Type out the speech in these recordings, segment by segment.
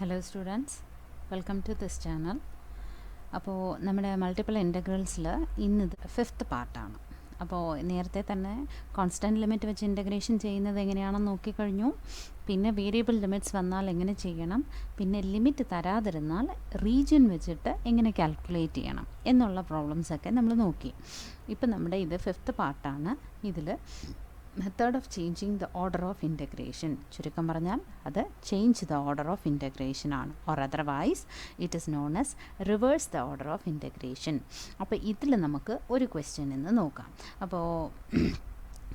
Hello students, welcome to this channel. അപ്പോൾ നമ്മുടെ multiple ഇൻ്റഗ്രൽസിൽ ഇന്നത് 5th പാർട്ടാണ്. അപ്പോൾ നേരത്തെ തന്നെ കോൺസ്റ്റൻറ്റ് ലിമിറ്റ് വെച്ച് ഇൻ്റഗ്രേഷൻ ചെയ്യുന്നത് എങ്ങനെയാണെന്ന് നോക്കിക്കഴിഞ്ഞു. പിന്നെ വേരിയബിൾ ലിമിറ്റ്സ് വന്നാൽ എങ്ങനെ ചെയ്യണം, പിന്നെ ലിമിറ്റ് തരാതിരുന്നാൽ റീജിയൻ വെച്ചിട്ട് എങ്ങനെ കാൽക്കുലേറ്റ് ചെയ്യണം എന്നുള്ള പ്രോബ്ലംസൊക്കെ നമ്മൾ നോക്കി. ഇപ്പം നമ്മുടെ ഇത് 5th പാർട്ടാണ്. ഇതിൽ method of changing the order of integration, ചുരുക്കം പറഞ്ഞാൽ അത് change the order of integration ആണ്, or otherwise it is known as reverse the order of integration. അപ്പോൾ ഇതിൽ നമുക്ക് ഒരു ക്വസ്റ്റ്യൻ ഇന്ന് നോക്കാം. അപ്പോൾ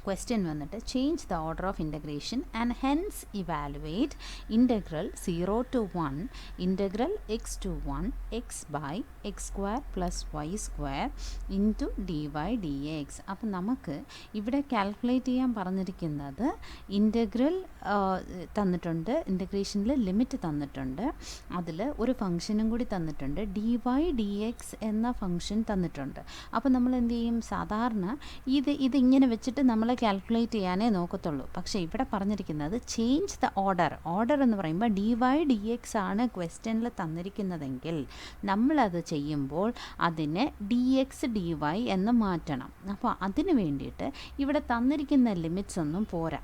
ക്വസ്റ്റ്യൻ വന്നിട്ട് change the order of integration and hence evaluate integral 0 to 1 integral x to 1 x by x square plus y square into dy dx. അപ്പം നമുക്ക് ഇവിടെ കാൽക്കുലേറ്റ് ചെയ്യാൻ പറഞ്ഞിരിക്കുന്നത് ഇൻ്റഗ്രൽ തന്നിട്ടുണ്ട്, ഇൻ്റഗ്രേഷനിൽ ലിമിറ്റ് തന്നിട്ടുണ്ട്, അതിൽ ഒരു ഫംഗ്ഷനും കൂടി തന്നിട്ടുണ്ട്, dy dx എന്ന ഫംഗ്ഷൻ തന്നിട്ടുണ്ട്. അപ്പോൾ നമ്മൾ എന്ത് ചെയ്യും, സാധാരണ ഇതിങ്ങനെ വെച്ചിട്ട് നമ്മൾ കാൽക്കുലേറ്റ് ചെയ്യാനേ നോക്കത്തുള്ളൂ. പക്ഷേ ഇവിടെ പറഞ്ഞിരിക്കുന്നത് ചേഞ്ച് ദ ഓർഡർ എന്ന് പറയുമ്പോൾ dy dx ആണ് ക്വസ്റ്റ്യനിൽ തന്നിരിക്കുന്നതെങ്കിൽ നമ്മളത് ചെയ്യുമ്പോൾ അതിനെ dx dy എന്ന് മാറ്റണം. അപ്പോൾ അതിന് വേണ്ടിയിട്ട് ഇവിടെ തന്നിരിക്കുന്ന ലിമിറ്റ്സ് ഒന്നും പോരാ.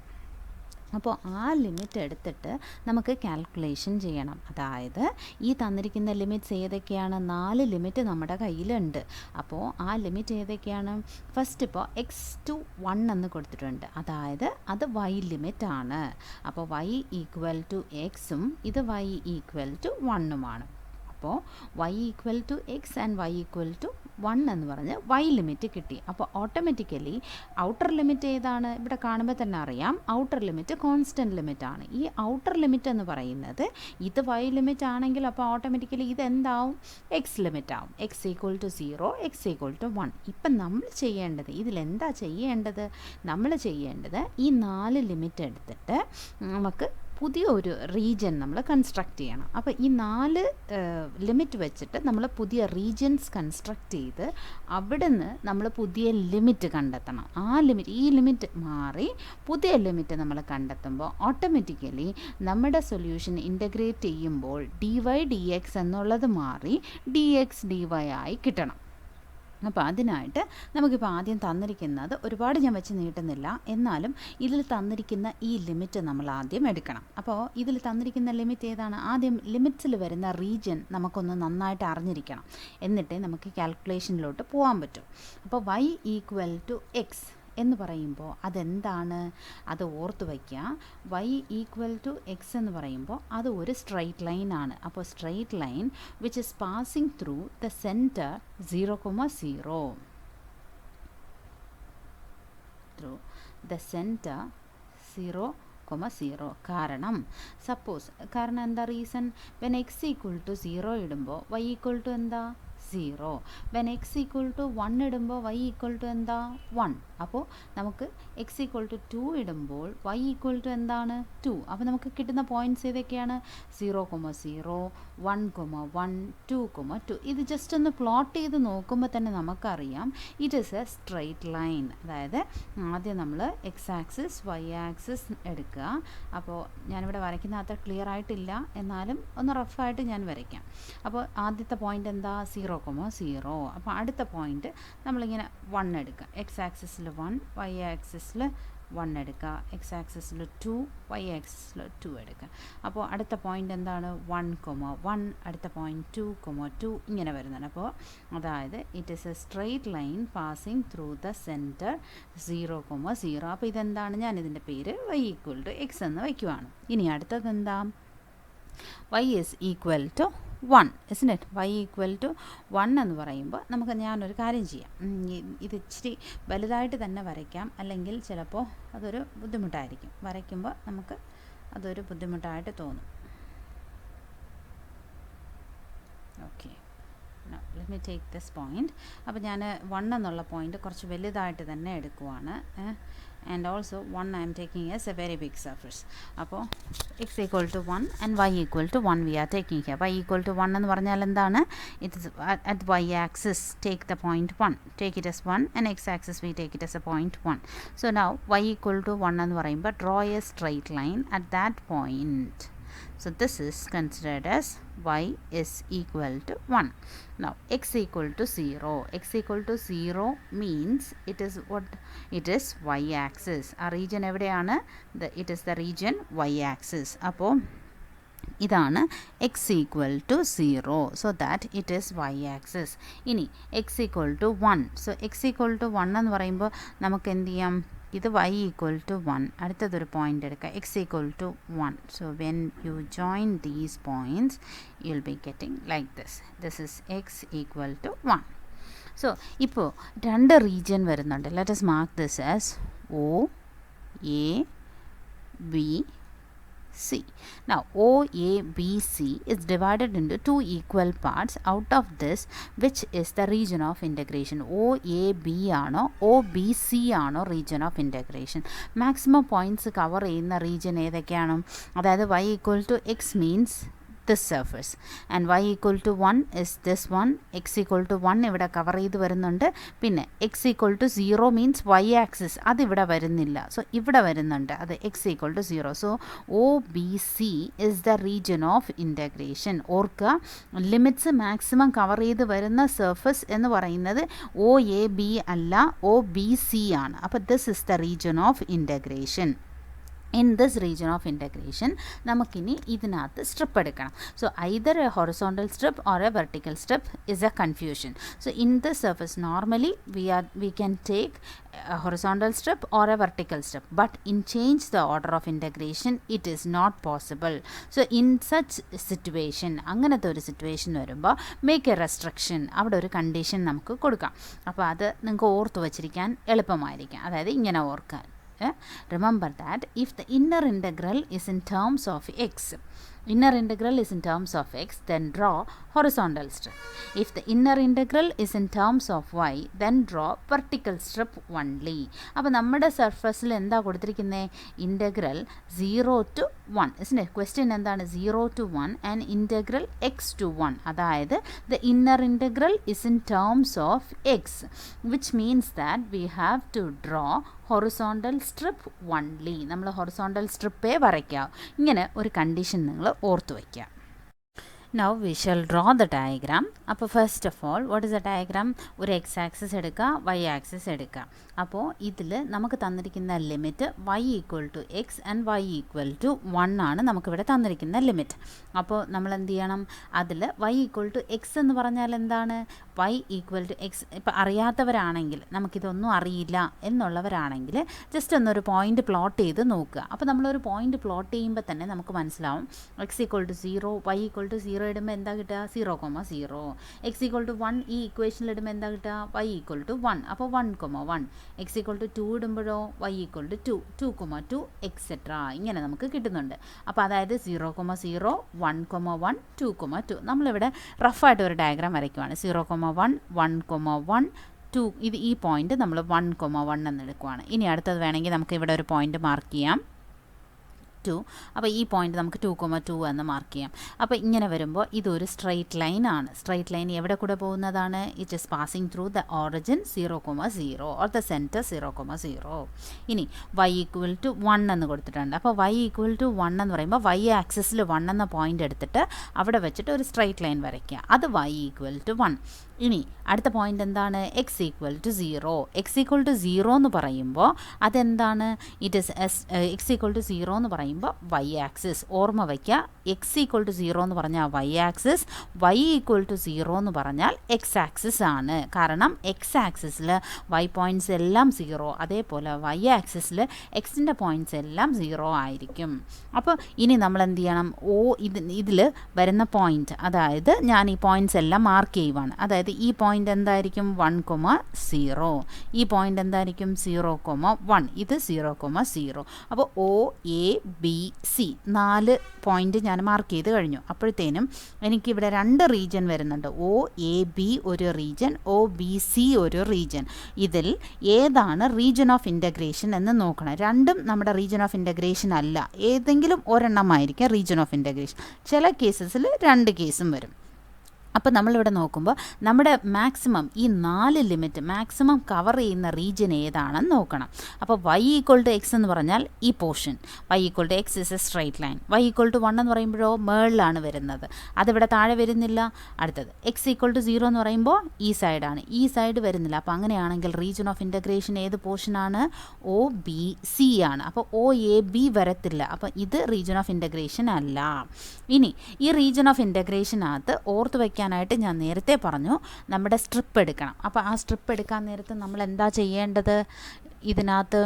അപ്പോൾ ആ ലിമിറ്റ് എടുത്തിട്ട് നമുക്ക് കാൽക്കുലേഷൻ ചെയ്യണം. അതായത് ഈ തന്നിരിക്കുന്ന ലിമിറ്റ്സ് ഏതൊക്കെയാണ്, 4 ലിമിറ്റ് നമ്മുടെ കയ്യിലുണ്ട്. അപ്പോൾ ആ ലിമിറ്റ് ഏതൊക്കെയാണ്, ഫസ്റ്റ് ഇപ്പോൾ x to 1 എന്ന് കൊടുത്തിട്ടുണ്ട്, അതായത് അത് y ലിമിറ്റാണ്. അപ്പോൾ y ഈക്വൽ ടു എക്സും ഇത് y ഈക്വൽ ടു 1ഉമാണ്. അപ്പോൾ y equal to X and y equal to 1 എന്ന് പറഞ്ഞ് y ലിമിറ്റ് കിട്ടി. അപ്പോൾ ഓട്ടോമാറ്റിക്കലി ഔട്ടർ ലിമിറ്റ് ഏതാണ്, ഇവിടെ കാണുമ്പോൾ തന്നെ അറിയാം, ഔട്ടർ ലിമിറ്റ് കോൺസ്റ്റൻറ്റ് ലിമിറ്റാണ്. ഈ ഔട്ടർ ലിമിറ്റ് എന്ന് പറയുന്നത് ഇത് y ലിമിറ്റ് ആണെങ്കിൽ അപ്പോൾ ഓട്ടോമാറ്റിക്കലി ഇതെന്താവും, എക്സ് ലിമിറ്റ് ആവും. X equal to 0, X equal to 1. ഇപ്പം നമ്മൾ ചെയ്യേണ്ടത്, ഇതിലെന്താ ചെയ്യേണ്ടത്, നമ്മൾ ചെയ്യേണ്ടത് ഈ 4 ലിമിറ്റ് എടുത്തിട്ട് നമുക്ക് പുതിയ ഒരു റീജിയൻ നമ്മൾ കൺസ്ട്രക്റ്റ് ചെയ്യണം. അപ്പോൾ ഈ 4 ലിമിറ്റ് വെച്ചിട്ട് നമ്മൾ പുതിയ റീജിയൻസ് കൺസ്ട്രക്റ്റ് ചെയ്ത് അവിടുന്ന് നമ്മൾ പുതിയ ലിമിറ്റ് കണ്ടെത്തണം. ഈ ലിമിറ്റ് മാറി പുതിയ ലിമിറ്റ് നമ്മൾ കണ്ടെത്തുമ്പോൾ ഓട്ടോമാറ്റിക്കലി നമ്മുടെ സൊല്യൂഷൻ ഇൻ്റഗ്രേറ്റ് ചെയ്യുമ്പോൾ dy dx എന്നുള്ളത് മാറി dx dy ആയി കിട്ടണം. അപ്പോൾ അതിനായിട്ട് നമുക്കിപ്പോൾ ആദ്യം തന്നിരിക്കുന്നത്, ഒരുപാട് ഞാൻ വെച്ച് നീട്ടുന്നില്ല, എന്നാലും ഇതിൽ തന്നിരിക്കുന്ന ഈ ലിമിറ്റ് നമ്മൾ ആദ്യം എടുക്കണം. അപ്പോൾ ഇതിൽ തന്നിരിക്കുന്ന ലിമിറ്റ് ഏതാണ്, ആദ്യം ലിമിറ്റ്സിൽ വരുന്ന റീജിയൻ നമുക്കൊന്ന് നന്നായിട്ട് അറിഞ്ഞിരിക്കണം, എന്നിട്ടേ നമുക്ക് കാൽക്കുലേഷനിലോട്ട് പോകാൻ പറ്റും. അപ്പോൾ y ഈക്വൽ ടു എക്സ് എന്ന് പറയുമ്പോൾ അതെന്താണ്, അത് ഓർത്ത് വയ്ക്കുക. y ഈക്വൽ ടു എക്സ് എന്ന് പറയുമ്പോൾ അത് ഒരു സ്ട്രെയിറ്റ് ലൈൻ ആണ്. അപ്പോൾ straight line which is passing through the center 0,0 through the center 0,0. കാരണം എന്താ reason, when x equal to 0 ഇടുമ്പോൾ y ഈക്വൽ ടു എന്താ 0, വെൻ എക്സ് ഈക്വൽ ടു 1 ഇടുമ്പോൾ y ഈക്വൽ ടു എന്താ 1. അപ്പോൾ നമുക്ക് എക്സ് ഈക്വൽ ടു 2 ഇടുമ്പോൾ y ഈക്വൽ ടു എന്താണ് 2. അപ്പോൾ നമുക്ക് കിട്ടുന്ന പോയിൻറ്റ്സ് ഏതൊക്കെയാണ്, 0,0, 1,1, 2,2. ഇത് ജസ്റ്റ് ഒന്ന് പ്ലോട്ട് ചെയ്ത് നോക്കുമ്പോൾ തന്നെ നമുക്കറിയാം it is A straight line. അതായത് ആദ്യം നമ്മൾ എക്സ് ആക്സിസ് y ആക്സിസ് എടുക്കുക. അപ്പോൾ ഞാനിവിടെ വരയ്ക്കുന്ന അത്ര ക്ലിയർ ആയിട്ടില്ല, എന്നാലും ഒന്ന് റഫായിട്ട് ഞാൻ വരയ്ക്കാം. അപ്പോൾ ആദ്യത്തെ പോയിൻ്റ് എന്താ 0,0. അപ്പോൾ അടുത്ത പോയിൻ്റ് നമ്മളിങ്ങനെ 1 എടുക്കുക, എക്സ് ആക്സിസിൽ 1, y ആക്സിസിൽ 1 എടുക്കുക, എക്സ് ആക്സിസിൽ 2, y ആക്സിസിൽ 2 എടുക്കുക. അപ്പോൾ അടുത്ത പോയിൻ്റ് എന്താണ് 1,1, അടുത്ത പോയിൻ്റ് 2,2, ഇങ്ങനെ വരുന്നതാണ്. അപ്പോൾ അതായത് it is A straight line passing through the center 0,0. അപ്പോൾ ഇതെന്താണ്, ഞാനിതിൻ്റെ പേര് y ഈക്വൽ ടു എക്സ് എന്ന് വയ്ക്കുവാണ്. ഇനി അടുത്തത് എന്താ, y is equal to 1, isn't it? y equal to 1 എന്ന് പറയുമ്പോൾ ഞാനൊരു കാര്യം ചെയ്യാം, ഇത് ഇച്ചിരി വലുതായിട്ട് തന്നെ വരയ്ക്കാം, അല്ലെങ്കിൽ ചിലപ്പോൾ അതൊരു ബുദ്ധിമുട്ടായിരിക്കും, വരയ്ക്കുമ്പോൾ നമുക്ക് അതൊരു ബുദ്ധിമുട്ടായിട്ട് തോന്നും. Okay, let me take this point. അപ്പോൾ ഞാൻ 1 എന്നുള്ള പോയിൻ്റ് കുറച്ച് വലുതായിട്ട് തന്നെ എടുക്കുവാണ്. and also 1 I am taking as a very big surface. അപ്പോൾ x equal to 1 and y equal to 1 we are taking here. y equal to 1 എന്ന് പറഞ്ഞാൽ എന്താണ്, it is at y axis take the point 1, take it as 1, and x axis we take it as a point 1. So now y equal to 1 എന്ന് പറയുമ്പോൾ draw a straight line at that point. So this is considered as y is equal to 1. Now x equal to 0. X equal to 0 means it is what? It is y axis. ആ region എവിടെയാണ്? It is the region y axis. അപ്പോൾ ഇതാണ് x equal to 0. So that it is y axis. ഇനി x equal to 1. So x equal to 1 എന്ന് പറയുമ്പോൾ നമുക്ക് എന്ത് ചെയ്യാം? ഇത് y ഈക്വൽ ടു 1. അടുത്തതൊരു പോയിൻ്റ് എടുക്കുക, x equal to 1. So when you join these points you will be getting like this. This is x equal to 1. So ഇപ്പോൾ രണ്ട് റീജിയൻ വരുന്നുണ്ട്. Let us mark this as O A B C. Now OABC is divided into two equal parts. Out of this, which is the region of integration? OAB ആണോ OBC ആണോ region of integration? maximum points cover ചെയ്യുന്ന region ഏതൊക്കെയാണ്? അതായത് y equal to x means this surface and y equal to 1 is this one. x equal to 1 ഇവിടെ cover ചെയ്ത് വരുന്നുണ്ട്. പിന്നെ x equal to 0 means y axis അതിവിടെ വരുന്നില്ല. So ഇവിടെ വരുന്നുണ്ട്, അത് x equal to 0. So OBC is the region of integration. ഓർക്കുക, ലിമിറ്റ്സ് മാക്സിമം കവർ ചെയ്ത് വരുന്ന സർഫസ് എന്ന് പറയുന്നത് OAB അല്ല, OBC ആണ്. അപ്പോൾ this is the region of integration. In this region of integration നമുക്കിനി ഇതിനകത്ത് സ്ട്രിപ്പ് എടുക്കണം. So either a horizontal strip or a vertical strip is a confusion. So in this surface normally we can take a horizontal strip or a vertical strip, but in change the order of integration it is not possible. So in such situation, അങ്ങനത്തെ ഒരു situation വരുമ്പോൾ make A restriction, അവിടെ ഒരു condition നമുക്ക് കൊടുക്കാം. അപ്പോൾ അത് നിങ്ങൾക്ക് ഓർത്ത് വച്ചിരിക്കാൻ എളുപ്പമായിരിക്കും. അതായത് ഇങ്ങനെ ഓർക്കാൻ. Remember that if the inner integral is in terms of x, then draw horizontal strip. If the inner integral is in terms of y, then draw vertical strip only. അപ്പോൾ നമ്മുടെ സർഫസിൽ എന്താ കൊടുത്തിരിക്കുന്നത്? Integral 0 to 1. isn't it? Question എന്താണ്? 0 to 1 and integral x to 1. അതായത് the inner integral is in terms of x, which means that we have to draw horizontal strip only. നമ്മൾ horizontal stripേ വരയ്ക്കുക. ഇങ്ങനെ ഒരു കണ്ടീഷൻ നിങ്ങൾ ഓർത്തു വയ്ക്കുക. Now we shall draw the diagram. അപ്പോൾ first of all what is a diagram? ഒരു X axis എടുക്കുക, വൈ ആക്സിസ് എടുക്കുക. അപ്പോൾ ഇതിൽ നമുക്ക് തന്നിരിക്കുന്ന limit y equal to X and y equal to 1 ആണ് നമുക്കിവിടെ തന്നിരിക്കുന്ന ലിമിറ്റ്. അപ്പോൾ നമ്മൾ എന്ത് ചെയ്യണം? അതിൽ y ഈക്വൽ ടു എക്സ് എന്ന് പറഞ്ഞാൽ എന്താണ്? y equal to X. ഇപ്പോൾ അറിയാത്തവരാണെങ്കിൽ, നമുക്കിതൊന്നും അറിയില്ല എന്നുള്ളവരാണെങ്കിൽ ജസ്റ്റ് ഒന്നൊരു പോയിൻ്റ് പ്ലോട്ട് ചെയ്ത് നോക്കുക. അപ്പോൾ നമ്മളൊരു പോയിൻ്റ് പ്ലോട്ട് ചെയ്യുമ്പോൾ തന്നെ നമുക്ക് മനസ്സിലാവും X equal to 0, y equal to 0 ഇടുമ്പോൾ എന്താ കിട്ടുക? 0,0. എക്സ് ഈക്വൽ ടു 1 ഈ ഇക്വേഷനിൽ ഇടുമ്പോൾ എന്താ കിട്ടുക? y equal to 1. അപ്പോൾ 1,1. എക്സ് ഈക്വൽ ടു 2 ഇടുമ്പോഴോ y ഈക്വൽ ടു 2, 2,2 എക്സെട്ര. ഇങ്ങനെ നമുക്ക് കിട്ടുന്നുണ്ട്. അപ്പോൾ അതായത് 0,0, 1,1, 2,2. നമ്മളിവിടെ റഫായിട്ട് ഒരു ഡയഗ്രാം വരയ്ക്കുവാണ്. 0,1, 1,1, 2. ഇത് ഈ പോയിൻ്റ് നമ്മൾ 1,1 എന്ന് എടുക്കുവാണ്. ഇനി അടുത്തത് വേണമെങ്കിൽ നമുക്ക് ഇവിടെ ഒരു പോയിൻ്റ് മാർക്ക് ചെയ്യാം 2. അപ്പോൾ ഈ പോയിൻ്റ് നമുക്ക് 2,2 എന്ന് മാർക്ക് ചെയ്യാം. അപ്പോൾ ഇങ്ങനെ വരുമ്പോൾ ഇതൊരു സ്ട്രെയിറ്റ് ലൈൻ ആണ്. സ്ട്രെയിറ്റ് ലൈൻ എവിടെ കൂടെ പോകുന്നതാണ്? It is passing through the origin 0,0 or the center 0,0. ഇനി y ഈക്വൽ ടു 1 എന്ന് കൊടുത്തിട്ടുണ്ട്. അപ്പോൾ y ഈക്വൽ ടു 1 എന്ന് പറയുമ്പോൾ y ആക്സിസിൽ 1 എന്ന പോയിൻ്റ് എടുത്തിട്ട് അവിടെ വെച്ചിട്ട് ഒരു സ്ട്രെയിറ്റ് ലൈൻ വരയ്ക്കുക. അത് y ഈക്വൽ ടു 1. ഇനി അടുത്ത പോയിൻ്റ് എന്താണ്? X equal to 0. X equal to 0 എന്ന് പറയുമ്പോൾ അതെന്താണ്? It is X equal to 0 എന്ന് പറയുമ്പോൾ വൈ ആക്സിസ്. ഓർമ്മ വയ്ക്കുക, എക്സ് ഈക്വൽ ടു 0 എന്ന് പറഞ്ഞാൽ Y axis, Y equal to 0 എന്ന് പറഞ്ഞാൽ എക്സ് ആക്സിസ് ആണ്. കാരണം എക്സ് ആക്സിസിൽ വൈ പോയിൻറ്റ്സ് എല്ലാം 0, അതേപോലെ വൈ ആക്സിസിൽ എക്സിൻ്റെ പോയിൻറ്റ്സ് എല്ലാം 0 ആയിരിക്കും. അപ്പോൾ ഇനി നമ്മൾ എന്ത് ചെയ്യണം? ഇതിൽ വരുന്ന പോയിൻ്റ്, അതായത് ഞാൻ ഈ പോയിൻറ്റ്സ് എല്ലാം മാർക്ക് ചെയ്യുവാണ്. അതായത് ഈ പോയിൻ്റ് എന്തായിരിക്കും? 1,0. ഈ പോയിൻ്റ് എന്തായിരിക്കും? 0,1. ഇത് 0,0. അപ്പോൾ OABC 4 പോയിൻ്റ് ഞാൻ മാർക്ക് ചെയ്ത് കഴിഞ്ഞു. അപ്പോഴത്തേനും എനിക്കിവിടെ 2 റീജിയൻ വരുന്നുണ്ട്. OAB ഒരു റീജിയൻ, OBC ഒരു റീജിയൻ. ഇതിൽ ഏതാണ് റീജിയൻ ഓഫ് ഇൻ്റഗ്രേഷൻ എന്ന് നോക്കണം. രണ്ടും നമ്മുടെ റീജിയൻ ഓഫ് ഇൻ്റഗ്രേഷൻ അല്ല, ഏതെങ്കിലും ഒരെണ്ണമായിരിക്കും റീജിയൻ ഓഫ് ഇൻ്റഗ്രേഷൻ. ചില കേസസിൽ 2 കേസും വരും. അപ്പോൾ നമ്മളിവിടെ നോക്കുമ്പോൾ നമ്മുടെ മാക്സിമം ഈ 4 ലിമിറ്റ് മാക്സിമം കവർ ചെയ്യുന്ന റീജിയൻ ഏതാണെന്ന് നോക്കണം. അപ്പോൾ y=x എന്ന് പറഞ്ഞാൽ ഈ portion, y=x is A straight line. y=1 എന്ന് പറയുമ്പോഴോ മേളിലാണ് വരുന്നത്, അതിവിടെ താഴെ വരുന്നില്ല. അടുത്തത് x=0 എന്ന് പറയുമ്പോൾ ഈ സൈഡാണ്, ഈ സൈഡ് വരുന്നില്ല. അപ്പോൾ അങ്ങനെയാണെങ്കിൽ റീജിയൻ ഓഫ് ഇൻ്റഗ്രേഷൻ ഏത് പോർഷനാണ്? OBC ആണ്. അപ്പോൾ OAB വരത്തില്ല. അപ്പോൾ ഇത് റീജിയൻ ഓഫ് ഇൻ്റഗ്രേഷൻ അല്ല. ഇനി ഈ റീജിയൻ ഓഫ് ഇൻ്റഗ്രേഷനകത്ത് ഓർത്ത് വയ്ക്കാനായിട്ട് ഞാൻ നേരത്തെ പറഞ്ഞു, നമ്മുടെ സ്ട്രിപ്പ് എടുക്കണം. അപ്പോൾ ആ സ്ട്രിപ്പ് എടുക്കാൻ നേരത്ത് നമ്മൾ എന്താ ചെയ്യേണ്ടത്? ഇതിനകത്ത്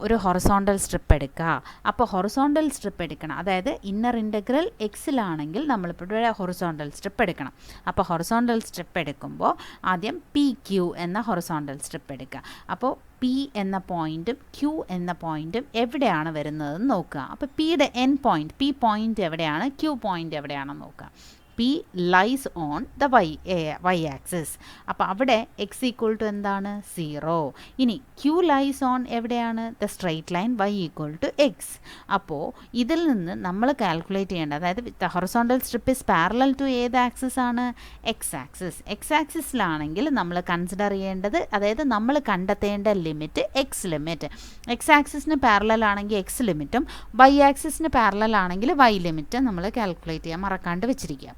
ഒരു ഹൊറിസോണ്ടൽ സ്ട്രിപ്പ് എടുക്കുക. അപ്പോൾ ഹൊറിസോണ്ടൽ സ്ട്രിപ്പ് എടുക്കണം, അതായത് ഇന്നർ ഇൻ്റഗ്രൽ എക്സിലാണെങ്കിൽ നമ്മളിപ്പോൾ ഇവിടെ ഹൊറിസോണ്ടൽ സ്ട്രിപ്പ് എടുക്കണം. അപ്പോൾ ഹൊറിസോണ്ടൽ സ്ട്രിപ്പ് എടുക്കുമ്പോൾ ആദ്യം PQ എന്ന ഹൊറിസോണ്ടൽ സ്ട്രിപ്പ് എടുക്കുക. അപ്പോൾ P എന്ന പോയിൻറ്റും Q എന്ന പോയിൻറ്റും എവിടെയാണ് വരുന്നതെന്ന് നോക്കുക. അപ്പോൾ Pയുടെ എൻ പോയിൻറ്റ്, P പോയിൻറ്റ് എവിടെയാണ്, Q പോയിൻറ്റ് എവിടെയാണെന്ന് നോക്കുക. P lies on the y axis. അപ്പോൾ അവിടെ x= എന്താണ്? 0. ഇനി Q lies on എവിടെയാണ്? the straight line y=x. അപ്പോൾ ഇതിൽ നിന്ന് നമ്മൾ കാൽക്കുലേറ്റ് ചെയ്യേണ്ടത്, അതായത് the horizontal strip is parallel to ഏത് ആക്സിസ് ആണ്? x axis. x ആക്സിസിലാണെങ്കിൽ നമ്മൾ കൺസിഡർ ചെയ്യേണ്ടത്, അതായത് നമ്മൾ കണ്ടെത്തേണ്ട ലിമിറ്റ് x ലിമിറ്റ്. x ആക്സിസിന് പാരലൽ ആണെങ്കിൽ x ലിമിറ്റും y ആക്സിസിന് പാരലൽ ആണെങ്കിൽ y ലിമിറ്റ് നമ്മൾ കാൽക്കുലേറ്റ് ചെയ്യാൻ മറക്കാണ്ട് വെച്ചിരിക്കുക.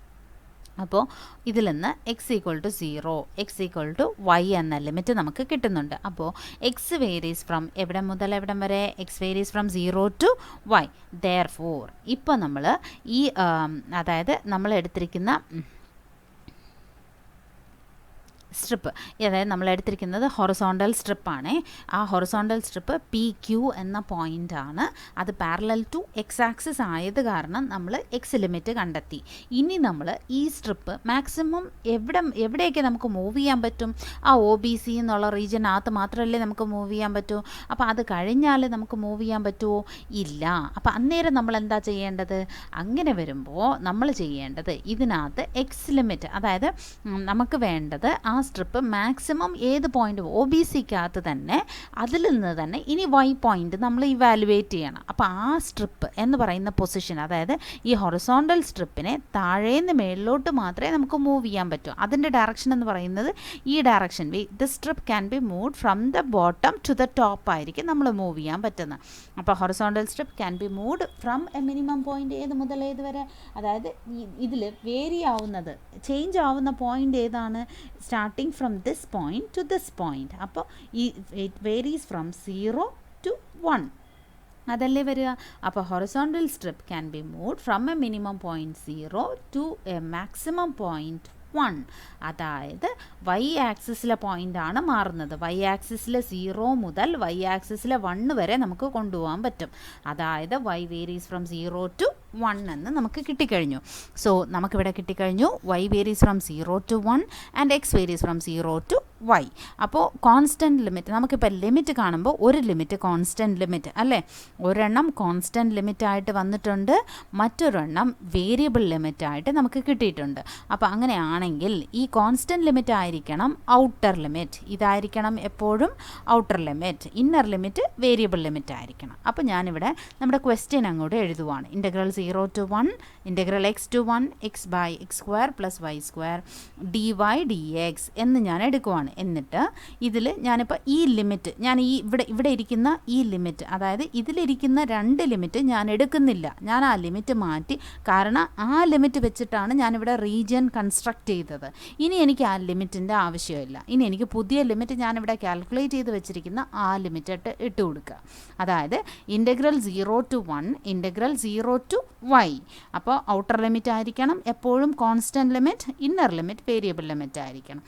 അപ്പോൾ ഇതിൽ നിന്ന് x=0, x=y എന്ന ലിമിറ്റ് നമുക്ക് കിട്ടുന്നുണ്ട്. അപ്പോൾ x വേരീസ് ഫ്രം എവിടെ മുതൽ എവിടം വരെ? x varies from 0 to y. Therefore ഇപ്പോൾ നമ്മൾ ഈ അതായത് നമ്മൾ എടുത്തിരിക്കുന്ന സ്ട്രിപ്പ്, അതായത് നമ്മൾ എടുത്തിരിക്കുന്നത് ഹൊറിസോണ്ടൽ സ്ട്രിപ്പാണ്. ആ ഹൊറിസോണ്ടൽ സ്ട്രിപ്പ് PQ എന്ന പോയിൻ്റാണ്. അത് പാരലൽ ടു എക്സ് ആക്സിസ് ആയത് കാരണം നമ്മൾ എക്സ് ലിമിറ്റ് കണ്ടെത്തി. ഇനി നമ്മൾ ഈ സ്ട്രിപ്പ് മാക്സിമം എവിടെയൊക്കെ നമുക്ക് മൂവ് ചെയ്യാൻ പറ്റും? ആ OBC എന്നുള്ള റീജിയനകത്ത് മാത്രമല്ലേ നമുക്ക് മൂവ് ചെയ്യാൻ പറ്റൂ. അപ്പോൾ അത് കഴിഞ്ഞാൽ നമുക്ക് മൂവ് ചെയ്യാൻ പറ്റുമോ? ഇല്ല. അപ്പോൾ അന്നേരം നമ്മൾ എന്താ ചെയ്യേണ്ടത്? അങ്ങനെ വരുമ്പോൾ നമ്മൾ ചെയ്യേണ്ടത് ഇതിനകത്ത് എക്സ് ലിമിറ്റ്, അതായത് നമുക്ക് വേണ്ടത് ആ സ്ട്രിപ്പ് മാക്സിമം ഏത് പോയിന്റ് OBCക്കകത്ത് തന്നെ, അതിൽ നിന്ന് തന്നെ ഇനി y പോയിന്റ് നമ്മൾ ഇവാലുവേറ്റ് ചെയ്യണം. അപ്പോൾ ആ സ്ട്രിപ്പ് എന്ന് പറയുന്ന പൊസിഷൻ, അതായത് ഈ ഹൊറിസോണ്ടൽ സ്ട്രിപ്പിനെ താഴേന്ന് മേളിലോട്ട് മാത്രമേ നമുക്ക് മൂവ് ചെയ്യാൻ പറ്റൂ. അതിൻ്റെ ഡയറക്ഷൻ എന്ന് പറയുന്നത് ഈ direction. The strip can be move from the bottom to the top ആയിരിക്കും നമ്മൾ മൂവ് ചെയ്യാൻ പറ്റുന്നത്. അപ്പോൾ horizontal strip can be moved from a minimum point ഏത് മുതൽ ഏത് വരെ, അതായത് ഇതിൽ വേരി ആവുന്നത്, ചേഞ്ച് ആവുന്ന പോയിന്റ് ഏതാണ്? starting from this point to this point. അപ്പോൾ it varies from 0 to 1 അതല്ലേ വരിക. അപ്പോൾ horizontal strip can be moved from a minimum point 0 to a maximum point 1. അതായത് y ആക്സിസിലെ പോയിൻ്റാണ് മാറുന്നത്. y ആക്സിസിൽ 0 മുതൽ y ആക്സിസിലെ 1 വരെ നമുക്ക് കൊണ്ടുപോകാൻ പറ്റും. അതായത് y വേരീസ് ഫ്രം 0 to 1 എന്ന് നമുക്ക് കിട്ടിക്കഴിഞ്ഞു. സോ നമുക്കിവിടെ കിട്ടിക്കഴിഞ്ഞു y varies from 0 to 1 and x varies from 0 to y. അപ്പോൾ കോൺസ്റ്റൻറ്റ് ലിമിറ്റ്, നമുക്കിപ്പോൾ ലിമിറ്റ് കാണുമ്പോൾ ഒരു ലിമിറ്റ് കോൺസ്റ്റൻറ്റ് ലിമിറ്റ് അല്ലേ, ഒരെണ്ണം കോൺസ്റ്റൻറ്റ് ലിമിറ്റായിട്ട് വന്നിട്ടുണ്ട്, മറ്റൊരെണ്ണം വേരിയബിൾ ലിമിറ്റായിട്ട് നമുക്ക് കിട്ടിയിട്ടുണ്ട്. അപ്പോൾ അങ്ങനെയാണെങ്കിൽ ഈ കോൺസ്റ്റൻറ്റ് ലിമിറ്റ് ആയിരിക്കണം ഔട്ടർ ലിമിറ്റ്, ഇതായിരിക്കണം എപ്പോഴും outer limit. Inner limit variable limit ആയിരിക്കണം. അപ്പോൾ ഞാനിവിടെ നമ്മുടെ ക്വസ്റ്റ്യൻ അങ്ങോട്ട് എഴുതുവാണ്. Integral 0 to 1 integral x to 1 x/x² + y² dy dx എന്ന് ഞാൻ എടുക്കുവാണ്. എന്നിട്ട് ഇതിൽ ഞാനിപ്പോൾ ഈ ലിമിറ്റ്, ഞാൻ ഈ ഇവിടെ ഇരിക്കുന്ന ഈ ലിമിറ്റ്, അതായത് ഇതിലിരിക്കുന്ന 2 ലിമിറ്റ് ഞാൻ എടുക്കുന്നില്ല, ഞാൻ ആ ലിമിറ്റ് മാറ്റി. കാരണം ആ ലിമിറ്റ് വെച്ചിട്ടാണ് ഞാനിവിടെ റീജിയൻ കൺസ്ട്രക്റ്റ് ചെയ്തത്. ഇനി എനിക്ക് ആ ലിമിറ്റിൻ്റെ ആവശ്യമില്ല. ഇനി എനിക്ക് പുതിയ ലിമിറ്റ് ഞാനിവിടെ കാൽക്കുലേറ്റ് ചെയ്ത് വെച്ചിരിക്കുന്ന ആ ലിമിറ്റ് ഇട്ട് കൊടുക്കുക. അതായത് integral 0 to 1 integral 0 to y. അപ്പോൾ ഔട്ടർ ലിമിറ്റ് ആയിരിക്കണം എപ്പോഴും constant limit, inner limit variable limit ആയിരിക്കണം.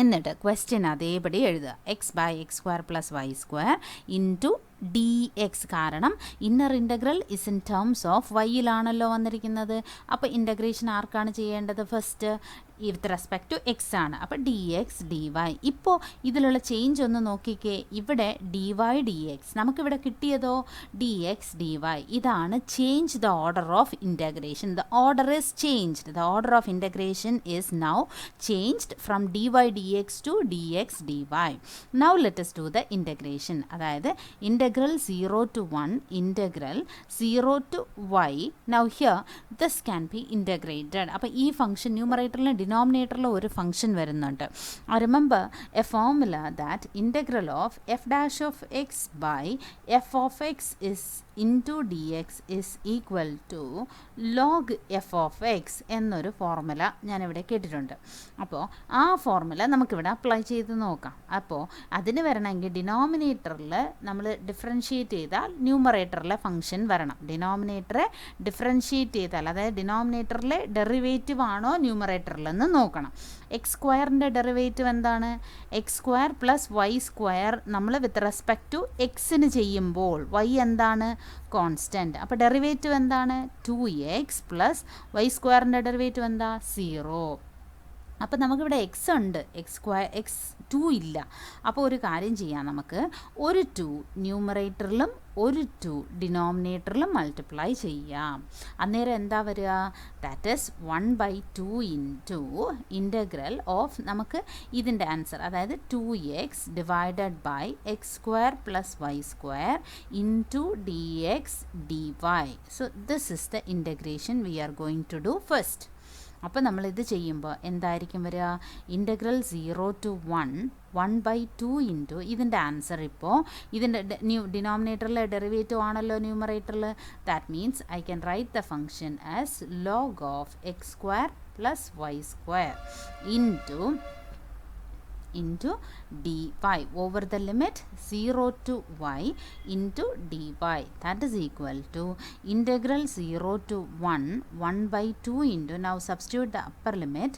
എന്നിട്ട് ക്വസ്റ്റ്യൻ അതേപടി എഴുതുക. x/x² + y² into dx. കാരണം inner integral is in terms of വൈയിലാണല്ലോ വന്നിരിക്കുന്നത്. അപ്പോൾ ഇൻ്റഗ്രേഷൻ ആർക്കാണ് ചെയ്യേണ്ടത്? First with respect to X ആണ്. അപ്പോൾ ഡി എക്സ് ഡി വൈ. ഇപ്പോൾ ഇതിലുള്ള ചേഞ്ച് ഒന്ന് നോക്കിക്കേ. ഇവിടെ ഡി വൈ ഡി എക്സ്, നമുക്കിവിടെ കിട്ടിയതോ ഡി എക്സ് ഡി വൈ. ഇതാണ് change the order of integration. The order is changed. The order of integration is now changed from D Y D X to D X D Y. Now let us do the integration. അതായത് integral 0 to 1 integral 0 to y. Now here this can be integrated. അപ്പോൾ ഈ function ന്യൂമറേറ്ററിലും ഡിനോമിനേറ്ററിലും ഒരു function വരുന്നുണ്ട്. Remember a formula that integral of F dash of X by F of X is into D X is equal to log F of X എന്നൊരു formula ഞാനിവിടെ കേട്ടിട്ടുണ്ട്. അപ്പോൾ ആ ഫോർമുല നമുക്കിവിടെ അപ്ലൈ ചെയ്ത് നോക്കാം. അപ്പോൾ അതിന് വരണമെങ്കിൽ ഡിനോമിനേറ്ററിൽ നമ്മൾ ഡിഫറൻഷ്യേറ്റ് ചെയ്താൽ ന്യൂമറേറ്ററിലെ ഫംഗ്ഷൻ വരണം. ഡിനോമിനേറ്ററെ ഡിഫറൻഷ്യേറ്റ് ചെയ്താൽ, അതായത് ഡിനോമിനേറ്ററിലെ ഡെറിവേറ്റീവ് ആണോ ന്യൂമറേറ്ററിലെന്ന് നോക്കണം. എക്സ് സ്ക്വയറിൻ്റെ ഡെറിവേറ്റീവ് എന്താണ്? X square plus Y square. നമ്മൾ വിത്ത് റെസ്പെക്ട് ടു എക്സിന് ചെയ്യുമ്പോൾ വൈ എന്താണ്? കോൺസ്റ്റൻറ്റ്. അപ്പോൾ ഡെറിവേറ്റീവ് എന്താണ്? 2x പ്ലസ് വൈ സ്ക്വയറിൻ്റെ ഡെറിവേറ്റീവ് എന്താ? 0. അപ്പോൾ നമുക്കിവിടെ എക്സ് ഉണ്ട്, എക്സ് 2 ഇല്ല. അപ്പോൾ ഒരു കാര്യം ചെയ്യാം, നമുക്ക് ഒരു 2 ന്യൂമറേറ്ററിലും ഒരു 2 ഡിനോമിനേറ്ററിലും മൾട്ടിപ്ലൈ ചെയ്യാം. അന്നേരം എന്താ വരിക? That is 1/2 into integral of, നമുക്ക് ഇതിൻ്റെ ആൻസർ, അതായത് 2x divided by X square plus Y square into D X D Y. So this is the integration we are going to do first. അപ്പോൾ നമ്മളിത് ചെയ്യുമ്പോൾ എന്തായിരിക്കും വരിക? ഇൻറ്റഗ്രൽ 0 to 1/2 ഇൻറ്റു ഇതിൻ്റെ answer. ഇപ്പോൾ ഇതിൻ്റെ ഡിനോമിനേറ്ററിലെ ഡെറിവേറ്റീവ് ആണല്ലോ ന്യൂമറേറ്ററിൽ. That means I can write the function as log of X square plus Y square into dy over the limit 0 to y into dy. That is equal to integral 0 to 1/2 into, now substitute the upper limit,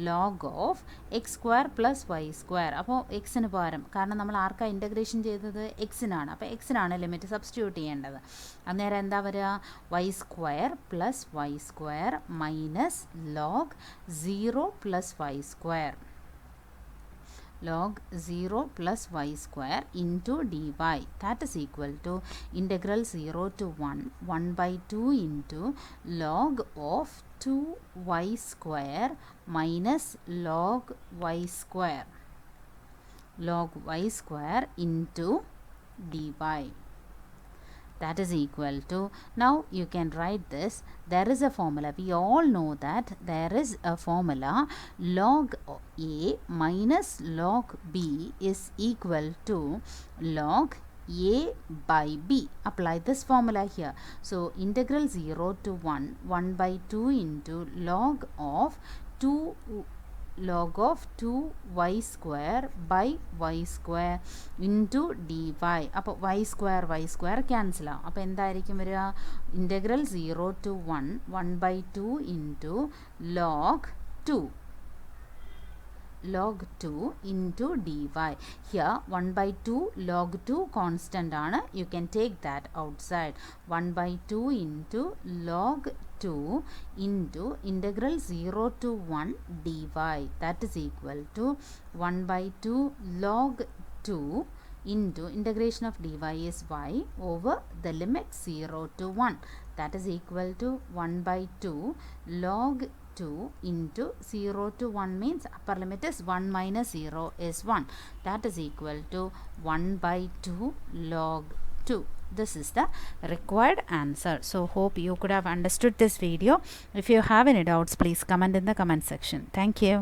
log of x square plus y square. അപ്പോൾ എക്സിന് പകരം, കാരണം നമ്മൾ ആർക്കാണ് integration ചെയ്തത്? എക്സിനാണ്. അപ്പോൾ എക്സിനാണ് limit substitute ചെയ്യേണ്ടത്. അന്നേരം എന്താ വരിക? Y square plus Y square minus log 0 plus Y square, log 0 plus y square into dy. That is equal to integral 0 to 1/2 into log of 2y square minus log y square, log y square into dy. That is equal to, now you can write this, there is a formula, we all know that there is a formula, log a minus log b is equal to log a by b. Apply this formula here. So integral 0 to 1/2 into log of 2y square by y square into dy. അപ്പോൾ y square cancel ആവും. അപ്പോൾ എന്തായിരിക്കും വരിക? Integral 0 to 1/2 into log 2 into dy. Here 1/2 log 2 constant ആണ്. You can take that outside. 1/2 into log 2 into integral 0 to 1 dy. That is equal to 1/2 log 2 into integration of dy is y over the limit 0 to 1. That is equal to 1/2 log 2 into 0 to 1 means upper limit is 1 minus 0 is 1. That is equal to 1/2 log 2. This is the required answer. So hope you could have understood this video. If you have any doubts, please comment in the comment section. Thank you.